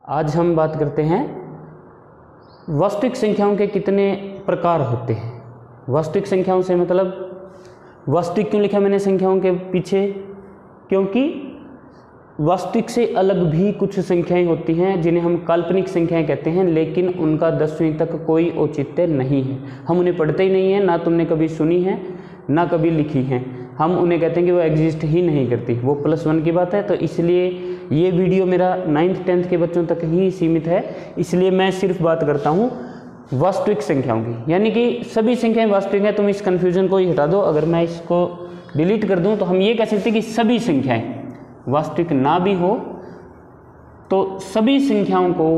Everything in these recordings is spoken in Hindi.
आज हम बात करते हैं वास्तविक संख्याओं के कितने प्रकार होते हैं। वास्तविक संख्याओं से मतलब वास्तविक क्यों लिखा मैंने संख्याओं के पीछे, क्योंकि वास्तविक से अलग भी कुछ संख्याएं होती हैं जिन्हें हम काल्पनिक संख्याएं कहते हैं, लेकिन उनका 10वीं तक कोई औचित्य नहीं है। हम उन्हें पढ़ते ही नहीं हैं, ना तुमने कभी सुनी है ना कभी लिखी हैं। हम उन्हें कहते हैं कि वो एग्जिस्ट ही नहीं करती, वो +1 की बात है। तो इसलिए ये वीडियो मेरा 9th 10th के बच्चों तक ही सीमित है, इसलिए मैं सिर्फ बात करता हूँ वास्तविक संख्याओं की, यानी कि सभी संख्याएं वास्तविक हैं। तुम इस कन्फ्यूजन को ही हटा दो। अगर मैं इसको डिलीट कर दूं तो हम ये कह सकते हैं कि सभी संख्याएं वास्तविक ना भी हो तो सभी संख्याओं को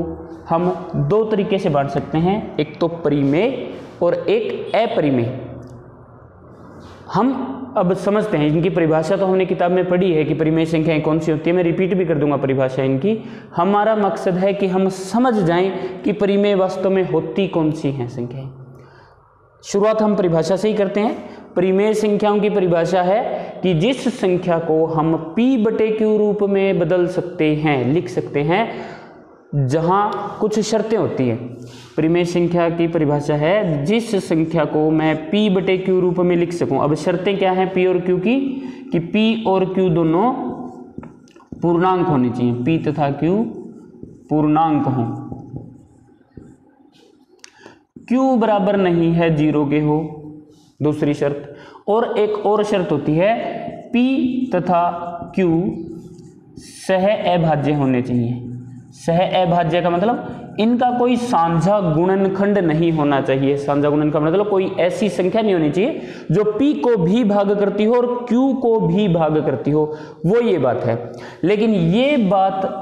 हम दो तरीके से बांट सकते हैं, एक तो परिमेय और एक अपरिमेय। हम अब समझते हैं इनकी परिभाषा, तो हमने किताब में पढ़ी है कि परिमेय संख्याएं कौन सी होती है। मैं रिपीट भी कर दूंगा परिभाषा इनकी। हमारा मकसद है कि हम समझ जाएं कि परिमेय वास्तव में होती कौन सी हैं संख्याएं। शुरुआत हम परिभाषा से ही करते हैं। परिमेय संख्याओं की परिभाषा है कि जिस संख्या को हम p/q रूप में बदल सकते हैं, लिख सकते हैं, जहां कुछ शर्तें होती हैं। परिमेय संख्या की परिभाषा है जिस संख्या को मैं p/q रूप में लिख सकूं। अब शर्तें क्या हैं p और q की, कि p और q दोनों पूर्णांक होने चाहिए, p तथा q पूर्णांक हों, q बराबर नहीं है 0 के हो, दूसरी शर्त। और एक और शर्त होती है p तथा q सह अभाज्य होने चाहिए। सह अभाज्य का मतलब इनका कोई साझा गुणनखंड नहीं होना चाहिए। साझा गुणनखंड मतलब कोई ऐसी संख्या नहीं होनी चाहिए जो p को भी भाग करती हो और q को भी भाग करती हो, वो ये बात है। लेकिन ये बात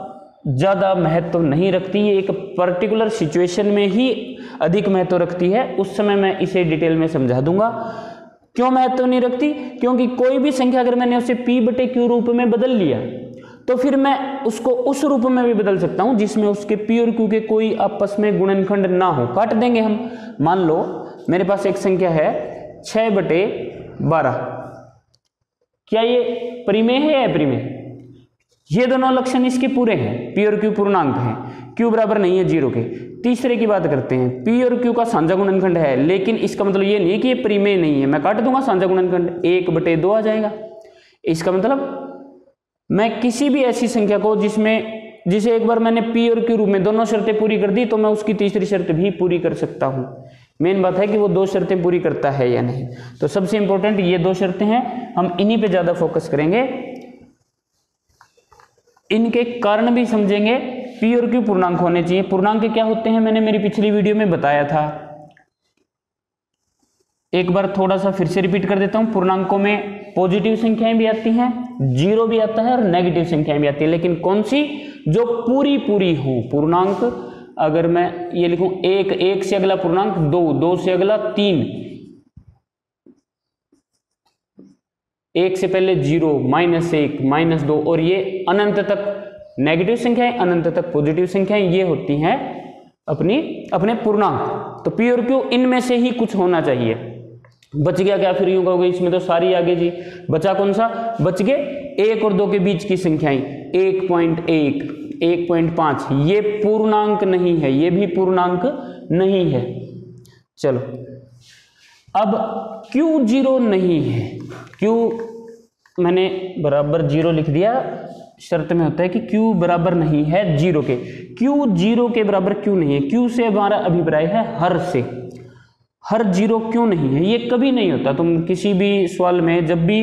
ज़्यादा महत्व नहीं रखती, ये एक पर्टिकुलर सिचुएशन में ही अधिक महत्व रखती है। उस समय मैं इसे डिटेल में समझा दूंगा। क्यों महत्व नहीं रखती? क्योंकि कोई भी संख्या अगर मैंने उसे p/q रूप में बदल लिया तो फिर मैं उसको उस रूप में भी बदल सकता हूं जिसमें उसके p और q के कोई आपस में गुणनखंड ना हो। काट देंगे हम। मान लो मेरे पास एक संख्या है 6/12, क्या ये परिमेय है या अपरिमेय? ये दोनों लक्षण इसके पूरे हैं, p और q पूर्णांक हैं, q बराबर नहीं है 0 के। तीसरे की बात करते हैं, p और q का साझा गुणनखंड है, लेकिन इसका मतलब ये नहीं कि ये परिमेय नहीं है। मैं काट दूंगा साझा गुणनखंड, 1/2 आ जाएगा। इसका मतलब मैं किसी भी ऐसी संख्या को जिसे एक बार मैंने p और q रूप में दोनों शर्तें पूरी कर दी तो मैं उसकी तीसरी शर्त भी पूरी कर सकता हूं। मेन बात है कि वो दो शर्तें पूरी करता है या नहीं। तो सबसे इंपॉर्टेंट ये दो शर्तें हैं, हम इन्हीं पे ज्यादा फोकस करेंगे। इनके कारण भी समझेंगे। p और q पूर्णांक होने चाहिए। पूर्णांक क्या होते हैं मैंने मेरी पिछली वीडियो में बताया था, एक बार थोड़ा सा फिर से रिपीट कर देता हूं। पूर्णांकों में पॉजिटिव संख्याएं भी आती हैं, 0 भी आता है और नेगेटिव संख्याएं भी आती है, लेकिन कौन सी? जो पूरी पूरी हो। पूर्णांक अगर मैं ये लिखूं 1 से अगला पूर्णांक 2 से अगला 3, 1 से पहले 0, -1, -2 और ये अनंत तक नेगेटिव संख्याएं, अनंत तक पॉजिटिव संख्याएं, ये होती हैं अपने पूर्णांक। तो p और q इनमें से ही कुछ होना चाहिए। बच गया क्या? फिर यूं कहोगे इसमें तो सारी आगे जी। बचा कौन सा? बच गए 1 और 2 के बीच की संख्याएं, 1.1, 1.5, ये पूर्णांक नहीं है, ये भी पूर्णांक नहीं है। चलो अब q 0 नहीं है, q मैंने बराबर 0 लिख दिया। शर्त में होता है कि q बराबर नहीं है 0 के। q 0 के बराबर क्यों नहीं है? q से हमारा अभिप्राय है हर से। हर 0 क्यों नहीं है? ये कभी नहीं होता। तुम किसी भी सवाल में जब भी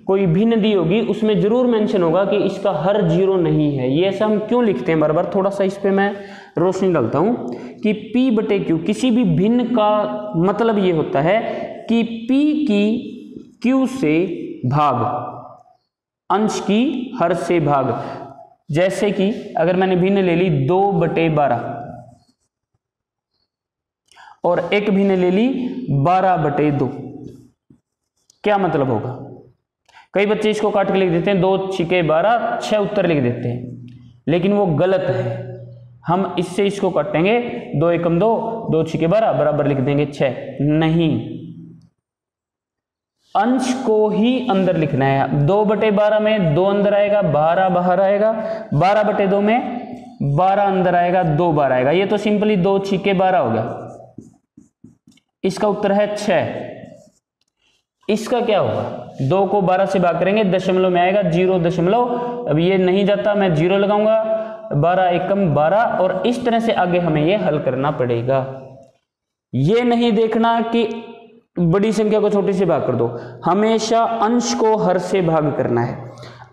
कोई भिन्न दी होगी उसमें जरूर मेंशन होगा कि इसका हर 0 नहीं है। ये ऐसा हम क्यों लिखते हैं बार बार? थोड़ा सा इस पे मैं रोशनी डालता हूं कि p/q किसी भी भिन्न का मतलब ये होता है कि p की q से भाग, अंश की हर से भाग। जैसे कि अगर मैंने भिन्न ले ली 2/12 और एक भिन्न ले ली 12/2, क्या मतलब होगा? कई बच्चे इसको काट के लिख देते हैं 2 छिके 12, 6 उत्तर लिख देते हैं, लेकिन वो गलत है। हम इससे इसको काटेंगे, 2 एकम 2, 2 छिके 12 बराबर लिख देंगे 6। नहीं, अंश को ही अंदर लिखना है। 2/12 में 2 अंदर आएगा, 12 बाहर आएगा, 12/2 में 12 अंदर आएगा, 2 बार आएगा। ये तो सिंपली 2 छिके 12 हो गया। इसका उत्तर है 6। इसका क्या होगा, 2 को 12 से भाग करेंगे, दशमलव में आएगा 0 दशमलव। अब ये नहीं जाता, मैं 0 लगाऊंगा, 12 एकम 12, और इस तरह से आगे हमें ये हल करना पड़ेगा। ये नहीं देखना कि बड़ी संख्या को छोटी से भाग कर दो, हमेशा अंश को हर से भाग करना है।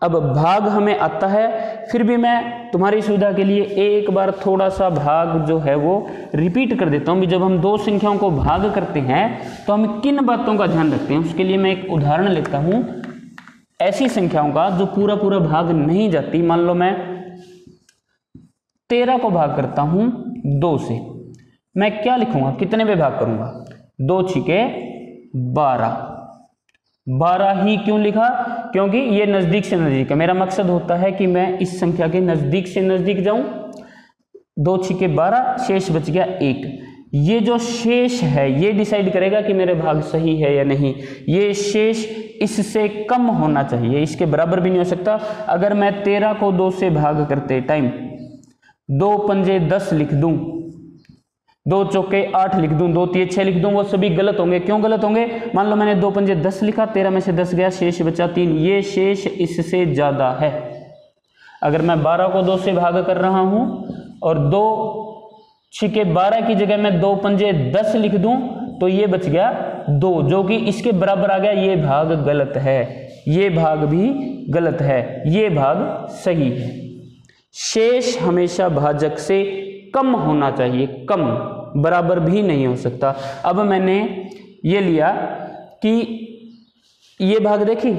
अब भाग हमें आता है, फिर भी मैं तुम्हारी सुविधा के लिए एक बार थोड़ा सा भाग जो है वो रिपीट कर देता हूँ भी। जब हम दो संख्याओं को भाग करते हैं तो हम किन बातों का ध्यान रखते हैं, उसके लिए मैं एक उदाहरण लेता हूँ ऐसी संख्याओं का जो पूरा पूरा भाग नहीं जाती। मान लो मैं 13 को भाग करता हूँ 2 से, मैं क्या लिखूंगा, कितने में भाग करूंगा, 2 छिके 12। 12 ही क्यों लिखा, क्योंकि ये नजदीक से नजदीक है। मेरा मकसद होता है कि मैं इस संख्या के नजदीक से नजदीक जाऊं। 2 छिके 12, शेष बच गया 1। ये जो शेष है ये डिसाइड करेगा कि मेरे भाग सही है या नहीं। ये शेष इससे कम होना चाहिए, इसके बराबर भी नहीं हो सकता। अगर मैं 13 को 2 से भाग करते टाइम 2 पंजे 10 लिख दूं, 2 चौके 8 लिख दूं, 2 तिये 6 लिख दूं, वो सभी गलत होंगे। क्यों गलत होंगे, मान लो मैंने 2 पंजे 10 लिखा, 13 में से 10 गया, शेष बचा 3। ये शेष इससे ज्यादा है। अगर मैं 12 को 2 से भाग कर रहा हूं और 2 छिके 12 की जगह मैं 2 पंजे 10 लिख दूं तो ये बच गया 2, जो कि इसके बराबर आ गया। ये भाग गलत है, ये भाग भी गलत है, ये भाग सही है। शेष हमेशा भाजक से कम होना चाहिए, कम, बराबर भी नहीं हो सकता। अब मैंने ये लिया कि ये भाग देखी,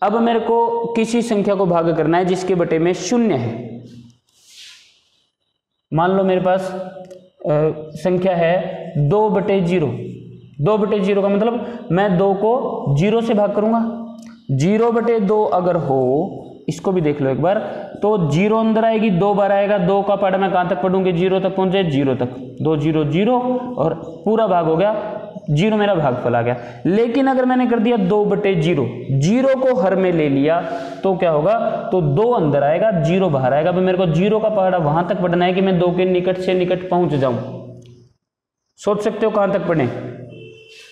अब मेरे को किसी संख्या को भाग करना है जिसके बटे में 0 है। मान लो मेरे पास संख्या है 2/0। 2/0 का मतलब मैं 2 को 0 से भाग करूंगा। 0/2 अगर हो, इसको भी देख लो एक बार, तो 0 अंदर आएगी, 2 बार आएगा। 2 का पार्ट मैं कहां तक पढ़ूंगी, 0 तक पहुंचे, 0 तक, 2 0 0 और पूरा भाग हो गया 0, मेरा भागफल आ गया। लेकिन अगर मैंने कर दिया 2/0, 0 को हर में ले लिया तो क्या होगा, तो 2 अंदर आएगा, 0 बाहर आएगा। अब मेरे को 0 का पहाड़ा वहां तक पढ़ना है कि मैं 2 के निकट से निकट पहुंच जाऊं। सोच सकते हो कहां तक पढ़े,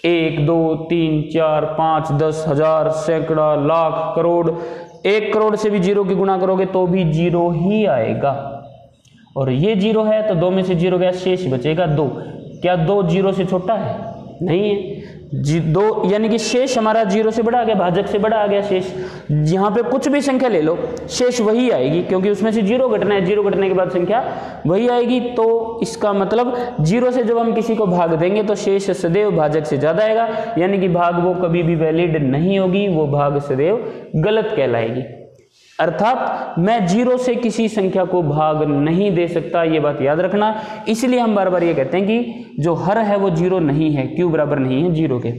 1 2 3 4 5 10 हजार सैकड़ा लाख करोड़। 1 करोड़ से भी 0 की गुणा करोगे तो भी 0 ही आएगा, और ये 0 है तो 2 में से 0 गया, शेष बचेगा 2। क्या 2 0 से छोटा है, नहीं है। 2 यानी कि शेष हमारा 0 से बड़ा आ गया, भाजक से बड़ा आ गया शेष। यहाँ पे कुछ भी संख्या ले लो, शेष वही आएगी, क्योंकि उसमें से 0 घटना है, 0 घटने के बाद संख्या वही आएगी। तो इसका मतलब 0 से जब हम किसी को भाग देंगे तो शेष सदैव भाजक से ज्यादा आएगा, यानी कि भाग वो कभी भी वैलिड नहीं होगी, वो भाग सदैव गलत कहलाएगी। अर्थात मैं 0 से किसी संख्या को भाग नहीं दे सकता, ये बात याद रखना। इसलिए हम बार बार ये कहते हैं कि जो हर है वो 0 नहीं है, क्यू बराबर नहीं है 0 के।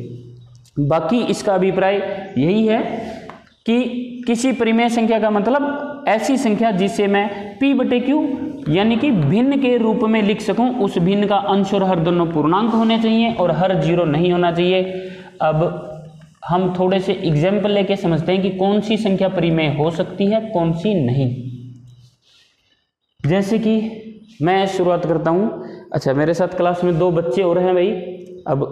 बाकी इसका अभिप्राय यही है कि किसी परिमेय संख्या का मतलब ऐसी संख्या जिसे मैं p/q यानी कि भिन्न के रूप में लिख सकूं। उस भिन्न का अंश और हर दोनों पूर्णांक होने चाहिए और हर 0 नहीं होना चाहिए। अब हम थोड़े से एग्जाम्पल लेके समझते हैं कि कौन सी संख्या परिमेय हो सकती है, कौन सी नहीं। जैसे कि मैं शुरुआत करता हूं। अच्छा, मेरे साथ क्लास में 2 बच्चे और हैं भाई। अब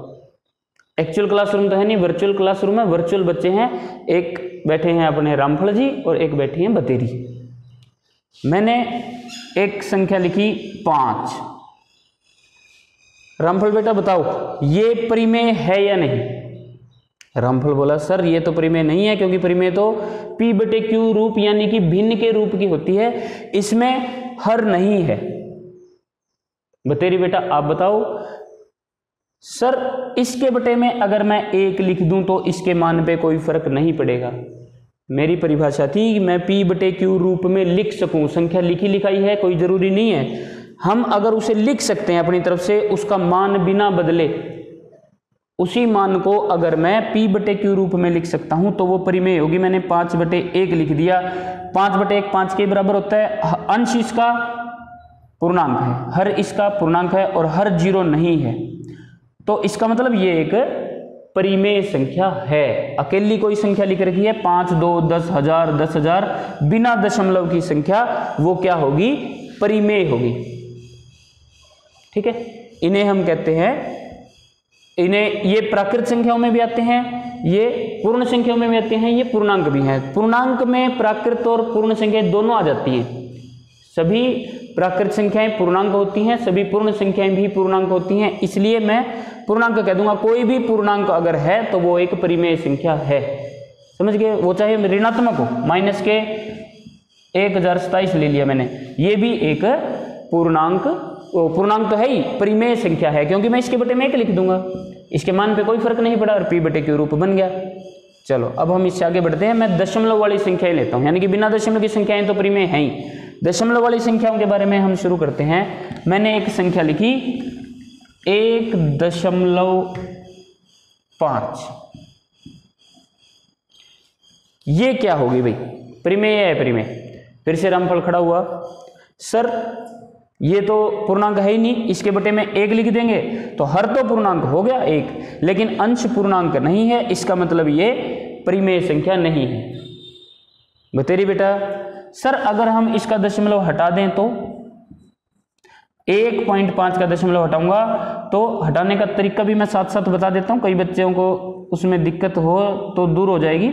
एक्चुअल क्लासरूम तो है नहीं, वर्चुअल क्लासरूम है। वर्चुअल बच्चे हैं, एक बैठे हैं अपने रामफल जी और एक बैठी हैं बतेरी। मैंने एक संख्या लिखी 5। रामफल बेटा बताओ ये परिमेय है या नहीं। रामफल बोला सर ये तो परिमेय नहीं है, क्योंकि परिमेय तो p/q रूप यानी कि भिन्न के रूप की होती है, इसमें हर नहीं है। बतेरी बेटा आप बताओ। सर इसके बटे में अगर मैं 1 लिख दूं तो इसके मान पे कोई फर्क नहीं पड़ेगा। मेरी परिभाषा थी कि मैं p/q रूप में लिख सकूं। संख्या लिखी लिखाई है, कोई जरूरी नहीं है। हम अगर उसे लिख सकते हैं अपनी तरफ से, उसका मान बिना बदले, उसी मान को अगर मैं p/q रूप में लिख सकता हूं तो वो परिमेय होगी। मैंने 5/1 लिख दिया। 5/1 5 के बराबर होता है। अंश इसका पूर्णांक है, हर इसका पूर्णांक है और हर 0 नहीं है, तो इसका मतलब ये एक परिमेय संख्या है। अकेली कोई संख्या लिख रखी है 5 2 10 हजार 10 हजार बिना दशमलव की संख्या, वो क्या होगी, परिमेय होगी। ठीक है, इन्हें हम कहते हैं, इन्हें ये प्राकृत संख्याओं में भी आते हैं, ये पूर्ण संख्याओं में भी आते हैं, ये पूर्णांक भी हैं। पूर्णांक में प्राकृत और पूर्ण संख्याएं दोनों आ जाती हैं। सभी प्राकृत संख्याएं पूर्णांक होती हैं, सभी पूर्ण संख्याएं भी पूर्णांक होती हैं, इसलिए मैं पूर्णांक कह दूंगा। कोई भी पूर्णांक अगर है तो वो एक परिमेय संख्या है, समझ गए। वो चाहे ऋणात्मक हो, माइनस के 1027 ले लिया मैंने, ये भी एक पूर्णांक तो है ही, परिमेय संख्या है, क्योंकि मैं इसके बटे में 1 लिख दूंगा, इसके मान पे कोई फर्क नहीं पड़ा और p बटे q रूप बन गया। चलो अब हम इससे आगे बढ़ते हैं। मैं दशमलव वाली संख्याएं लेता हूं, यानी कि बिना दशमलव की संख्याएं तो परिमेय हैं ही। दशमलव वाली संख्याओं के बारे में हम शुरू करते हैं। मैंने एक संख्या लिखी 1.5, ये क्या होगी भाई, परिमेय है परिमेय। फिर से रामफल खड़ा हुआ, सर ये तो पूर्णांक है ही नहीं, इसके बटे में 1 लिख देंगे तो हर तो पूर्णांक हो गया 1, लेकिन अंश पूर्णांक नहीं है, इसका मतलब ये परिमेय संख्या नहीं है। बतेरी बेटा, सर अगर हम इसका दशमलव हटा दें तो 1.5 का दशमलव हटाऊंगा, तो हटाने का तरीका भी मैं साथ साथ बता देता हूं, कई बच्चों को उसमें दिक्कत हो तो दूर हो जाएगी।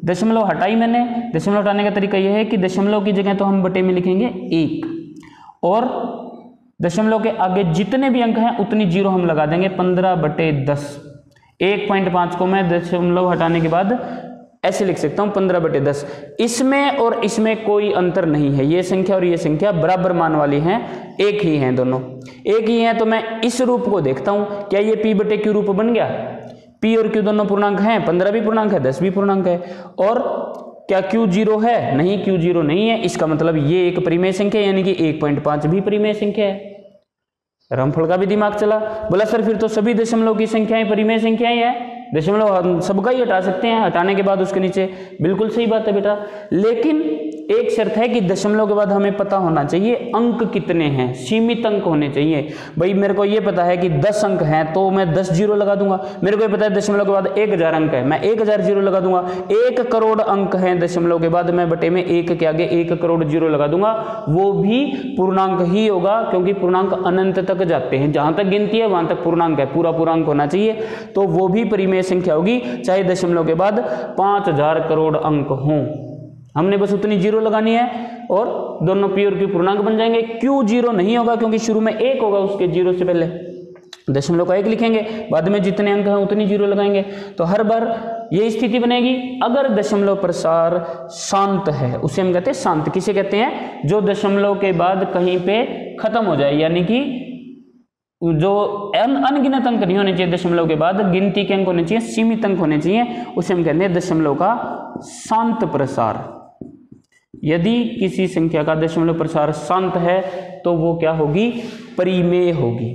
दशमलव हटाई मैंने, दशमलव हटाने का तरीका यह है कि दशमलव की जगह तो हम बटे में लिखेंगे 1, और दशमलव के आगे जितने भी अंक हैं उतनी जीरो हम लगा देंगे, 15/10। 1.5 को मैं दशमलव हटाने के बाद ऐसे लिख सकता हूं 15/10। इसमें और इसमें कोई अंतर नहीं है, ये संख्या और ये संख्या बराबर मान वाली हैं, एक ही हैं, दोनों एक ही हैं। तो मैं इस रूप को देखता हूं, क्या ये p बटे q रूप बन गया? p और q दोनों पूर्णांक हैं, 15 भी पूर्णांक है, 10 भी पूर्णांक है। और क्या q 0 है? नहीं, q 0 नहीं है, इसका मतलब ये एक परिमेय संख्या, यानी कि 1.5 भी परिमेय संख्या है। रामफल का भी दिमाग चला, बोला सर फिर तो सभी दशमलव की संख्याएं परिमेय संख्याएं हैं, दशमलव हम सबका ही हटा सकते हैं, हटाने के बाद उसके नीचे। बिल्कुल सही बात है बेटा, लेकिन एक शर्त है कि दशमलव के बाद हमें पता होना चाहिए अंक कितने हैं, सीमित अंक होने चाहिए। भाई मेरे को ये पता है कि 10 अंक हैं तो मैं 10 जीरो लगा दूंगा, मेरे को ये पता है दशमलव के बाद 1000 अंक है, मैं 1000 जीरो लगा दूंगा। 1 करोड़ अंक हैं दशमलव के बाद, मैं बटे में 1 के आगे 1 करोड़ जीरो लगा दूंगा, वो भी पूर्णांक ही होगा, क्योंकि पूर्णांक अनंत तक जाते हैं, जहां तक गिनती है वहां तक पूर्णांक है, पूरा पूर्णांक होना चाहिए, तो वो भी परिमेय संख्या होगी, चाहे दशमलव के बाद 5000 करोड़ अंक हों। हमने बस उतनी जीरो लगानी है और दोनों p और q पूर्णांक बन जाएंगे। q जीरो नहीं होगा क्योंकि शुरू में 1 होगा, उसके जीरो से पहले दशमलव का 1 लिखेंगे, बाद में जितने अंक हैं उतनी जीरो लगाएंगे, तो हर बार ये स्थिति बनेगी। अगर दशमलव प्रसार शांत है, उसे हम कहते हैं शांत। किसे कहते हैं? जो दशमलव के बाद कहीं पे खत्म हो जाए, यानी कि जो अनगिनत अंक नहीं होने चाहिए दशमलव के बाद, गिनती के अंक होने चाहिए, सीमित अंक होने चाहिए, उसे हम कहते हैं दशमलव का शांत प्रसार। यदि किसी संख्या का दशमलव प्रसार शांत है तो वो क्या होगी? परिमेय होगी।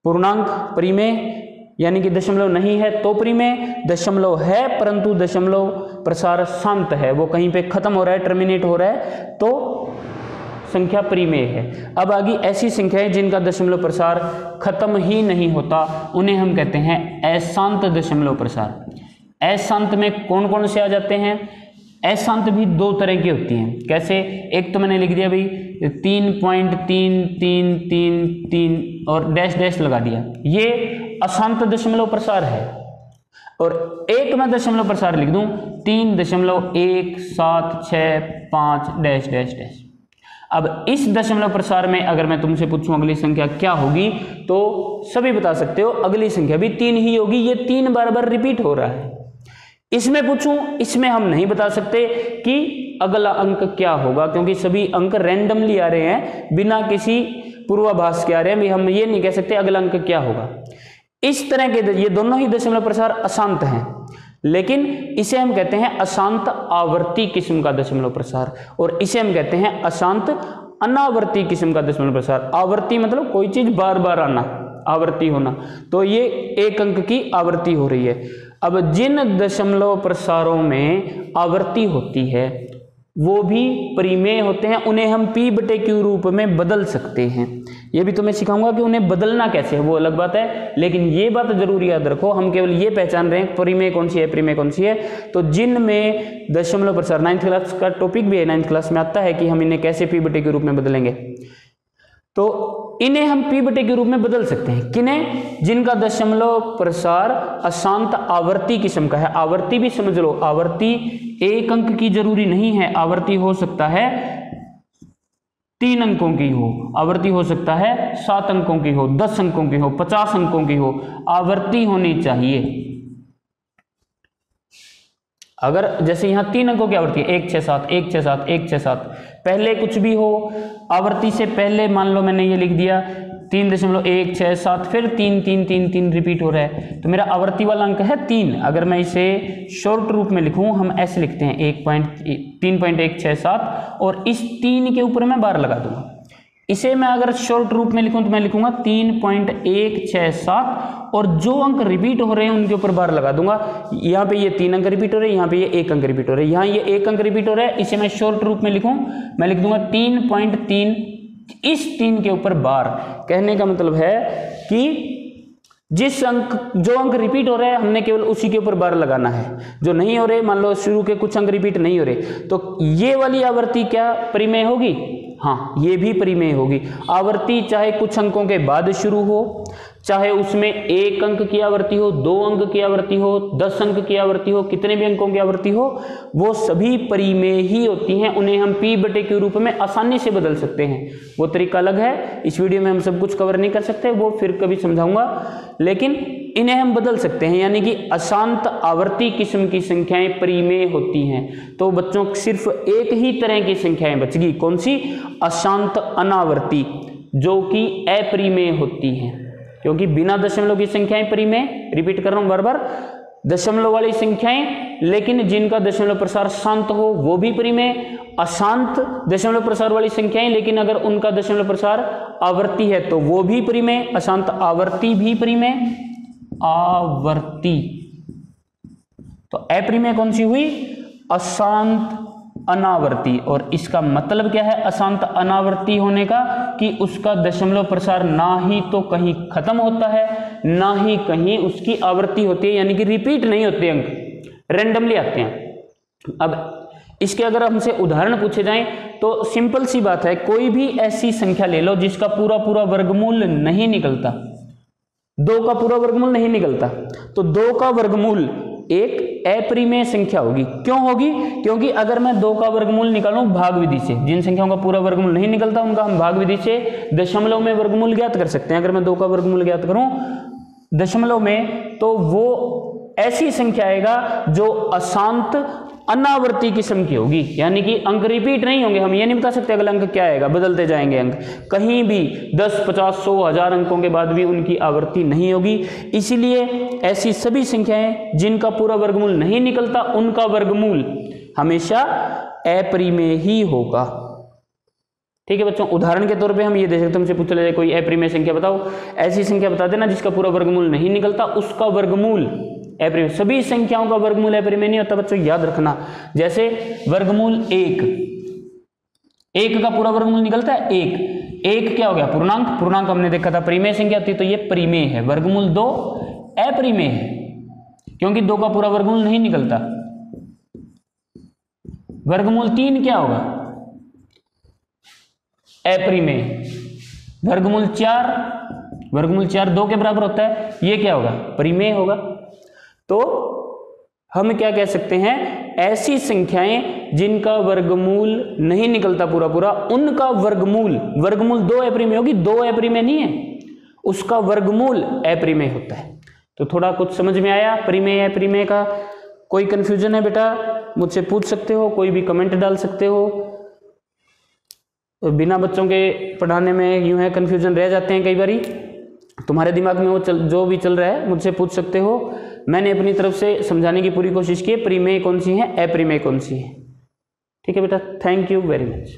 पूर्णांक परिमेय, यानी कि दशमलव नहीं है तो परिमेय, दशमलव है परंतु दशमलव प्रसार शांत है, वो कहीं पे खत्म हो रहा है, टर्मिनेट हो रहा है, तो संख्या परिमेय है। अब आगे ऐसी संख्याएं जिनका दशमलव प्रसार खत्म ही नहीं होता, उन्हें हम कहते हैं अशांत दशमलव प्रसार। अशांत में कौन कौन से आ जाते हैं? अशांत भी 2 तरह की होती हैं। कैसे? एक तो मैंने लिख दिया भाई 3.3333 और डैश डैश लगा दिया, ये अशांत दशमलव प्रसार है। और एक मैं दशमलव प्रसार लिख दूं 3.1765 डैश डैश डैश। अब इस दशमलव प्रसार में अगर मैं तुमसे पूछूं अगली संख्या क्या होगी, तो सभी बता सकते हो, अगली संख्या भी 3 ही होगी, ये 3 बार रिपीट हो रहा है। इसमें पूछूं, इसमें हम नहीं बता सकते कि अगला अंक क्या होगा, क्योंकि सभी अंक रैंडमली आ रहे हैं, बिना किसी पूर्वाभास के आ रहे हैं, भी हम ये नहीं कह सकते अगला अंक क्या होगा। इस तरह के ये दोनों ही दशमलव प्रसार अशांत हैं, लेकिन इसे हम कहते हैं अशांत आवर्ती किस्म का दशमलव प्रसार, और इसे हम कहते हैं अशांत अनावर्ती किस्म का दशमलव प्रसार। आवर्ती मतलब कोई चीज बार बार आना, आवर्ती होना, तो ये एक अंक की आवर्ती हो रही है। अब जिन दशमलव प्रसारों में आवर्ती होती है वो भी परिमेय होते हैं, उन्हें हम p बटे q रूप में बदल सकते हैं, ये भी तुम्हें सिखाऊंगा कि उन्हें बदलना कैसे है, वो अलग बात है, लेकिन ये बात जरूर याद रखो, हम केवल ये पहचान रहे हैं परिमेय कौन सी है, परिमेय कौन सी है। तो जिनमें दशमलव प्रसार 9th क्लास का टॉपिक भी है, 9th क्लास में आता है कि हम इन्हें कैसे p बटे के रूप में बदलेंगे। तो इन्हें हम p बटे के रूप में बदल सकते हैं, किन्हें, जिनका दशमलव प्रसार अशांत आवर्ती किस्म का है। आवर्ती भी समझ लो, आवर्ती एक अंक की जरूरी नहीं है, आवर्ती हो सकता है 3 अंकों की हो, आवर्ती हो सकता है 7 अंकों की हो, 10 अंकों की हो, 50 अंकों की हो, आवर्ती होनी चाहिए। अगर जैसे यहां 3 अंकों की आवर्ती है 1 6 7 1 6 7 1 6 7, पहले कुछ भी हो, आवर्ती से पहले मान लो मैंने ये लिख दिया 3.1 6 7, फिर 3 3 3 3 रिपीट हो रहा है, तो मेरा आवर्ती वाला अंक है 3। अगर मैं इसे शॉर्ट रूप में लिखूं, हम ऐसे लिखते हैं 3.167 और इस 3 के ऊपर मैं बार लगा दूंगा। इसे मैं अगर शॉर्ट रूप में लिखूं तो मैं लिखूंगा 3.167 और जो अंक रिपीट हो रहे हैं उनके ऊपर बार लगा दूंगा। यहाँ पे ये 3 अंक रिपीट हो रहे हैं, यहाँ पे ये 1 अंक रिपीट हो रहे हैं, यहाँ ये 1 अंक रिपीट हो रहा है, इसे मैं शॉर्ट रूप में लिखूं, मैं लिख दूंगा 3.3, इस 3 के ऊपर बार। कहने का मतलब है कि जिस अंक, जो अंक रिपीट हो रहे हैं हमने केवल उसी के ऊपर बार लगाना है, जो नहीं हो रहे, मान लो शुरू के कुछ अंक रिपीट नहीं हो रहे, तो ये वाली आवर्ती क्या परिमेय होगी? हाँ, ये भी परिमेय होगी। आवर्ती चाहे कुछ अंकों के बाद शुरू हो, चाहे उसमें 1 अंक की आवर्ती हो, 2 अंक की आवर्ती हो, 10 अंक की आवर्ती हो, कितने भी अंकों की आवर्ती हो, वो सभी परिमेय ही होती हैं। उन्हें हम p बटे के रूप में आसानी से बदल सकते हैं। वो तरीका अलग है, इस वीडियो में हम सब कुछ कवर नहीं कर सकते, वो फिर कभी समझाऊंगा, लेकिन इन्हें हम बदल सकते हैं। यानी कि अशांत आवर्ती किस्म की संख्याएं परिमेय होती हैं। तो बच्चों सिर्फ एक ही तरह की संख्याएं बचगी, कौन सी? अशांत अनावर्ती, जो कि अपरिमेय होती हैं, क्योंकि बिना दशमलव की संख्याएं परिमेय, रिपीट कर रहा हूं बार बार, दशमलव वाली संख्याएं लेकिन जिनका दशमलव प्रसार शांत हो वो भी परिमेय, अशांत दशमलव प्रसार वाली संख्याएं लेकिन अगर उनका दशमलव प्रसार आवर्ती है तो वो भी परिमेय, अशांत आवर्ती भी परिमेय, आवर्ती। तो अपरिमेय कौन सी हुई? अशांत अनावर्ती। और इसका मतलब क्या है अशांत अनावर्ती होने का? कि उसका दशमलव प्रसार ना ही तो कहीं खत्म होता है, ना ही कहीं उसकी आवृत्ति होती है, यानी कि रिपीट नहीं होते, अंक रैंडमली आते हैं। अब इसके अगर हमसे उदाहरण पूछे जाएं तो सिंपल सी बात है, कोई भी ऐसी संख्या ले लो जिसका पूरा पूरा वर्गमूल नहीं निकलता, 2 का पूरा वर्गमूल नहीं निकलता, तो 2 का वर्गमूल एक अपरिमेय संख्या होगी। क्यों होगी? क्योंकि अगर मैं 2 का वर्गमूल निकालूं भाग विधि से, जिन संख्याओं का पूरा वर्गमूल नहीं निकलता उनका हम भाग विधि से दशमलव में वर्गमूल ज्ञात कर सकते हैं। अगर मैं 2 का वर्गमूल ज्ञात करूं दशमलव में, तो वो ऐसी संख्या आएगा जो अशांत अनावर्ती किस्म की होगी, यानी कि अंक रिपीट नहीं होंगे। हम ये नहीं बता सकते अगला अंक क्या आएगा, बदलते जाएंगे अंक, कहीं भी 10 50 100 1000 अंकों के बाद भी उनकी आवृत्ति नहीं होगी। इसीलिए ऐसी सभी संख्याएं जिनका पूरा वर्गमूल नहीं निकलता उनका वर्गमूल हमेशा अपरिमेय ही होगा। ठीक है बच्चों, उदाहरण के तौर पे हम ये देख सकते हैं, हमसे पूछ ले कोई अपरिमेय संख्या बताओ, ऐसी संख्या बता देना जिसका पूरा वर्गमूल नहीं निकलता, उसका वर्गमूल अपरिमेय। सभी संख्याओं का वर्गमूल अपरिमेय नहीं होता बच्चों, याद रखना। जैसे वर्गमूल 1 का पूरा वर्गमूल निकलता है 1 क्या हो गया? पूर्णांक। पूर्णांक हमने देखा था परिमेय संख्या थी, तो ये परिमेय है। वर्गमूल 2 अपरिमेय है, क्योंकि 2 का पूरा वर्गमूल नहीं निकलता। वर्गमूल 3 क्या होगा? अपरिमेय। वर्गमूल 4 2 के बराबर होता है, ये क्या होगा? परिमेय होगा। तो हम क्या कह सकते हैं, ऐसी संख्याएं जिनका वर्गमूल नहीं निकलता पूरा पूरा, उनका वर्गमूल 2 अपरिमेय होगी, 2 अपरिमेय नहीं है, उसका वर्गमूल अपरिमेय होता है। तो थोड़ा कुछ समझ में आया परिमेय अपरिमेय का? कोई कंफ्यूजन है बेटा मुझसे पूछ सकते हो, कोई भी कमेंट डाल सकते हो। तो बिना बच्चों के पढ़ाने में यूं है कंफ्यूजन रह जाते हैं कई बारी, तुम्हारे दिमाग में वो जो भी चल रहा है मुझसे पूछ सकते हो। मैंने अपनी तरफ से समझाने की पूरी कोशिश की है, परिमेय कौन सी है, अपरिमेय कौन सी है। ठीक है बेटा, थैंक यू वेरी मच।